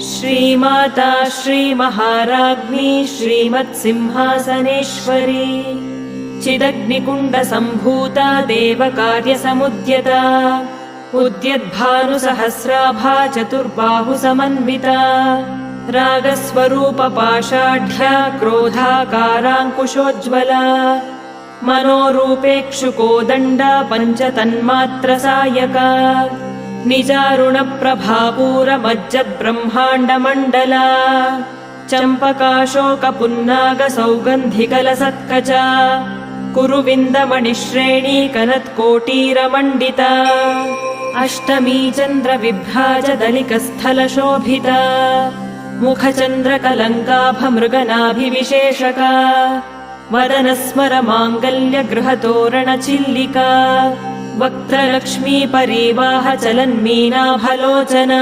श्रीमाता श्रीमहाराज्ञी श्रीमत्सिंहासनेश्वरी चिदग्निकुण्डसम्भूता देवकार्यसमुद्यता उद्यद्भानुसहस्राभा चतुर्बाहुसमन्विता रागस्वरूपपाषाढ्या क्रोधाकाराङ्कुशोज्ज्वला मनोरूपेक्षुकोदण्डा पञ्चतन्मात्रसायका निजारुणप्रभापूरमज्जद्ब्रह्माण्डमण्डला चम्पकाशोकपुन्नागसौगन्धिकलसत्कचा कुरुविन्दमणिश्रेणी कनत्कोटीरमण्डिता अष्टमी चन्द्रविभ्राजदलिकस्थलशोभिता मुखचन्द्रकलङ्काभमृगनाभिविशेषका वदनस्मरमाङ्गल्यगृहतोरणचिल्लिका वक्त्रलक्ष्मीपरीवाहचलन्मीनाभलोचना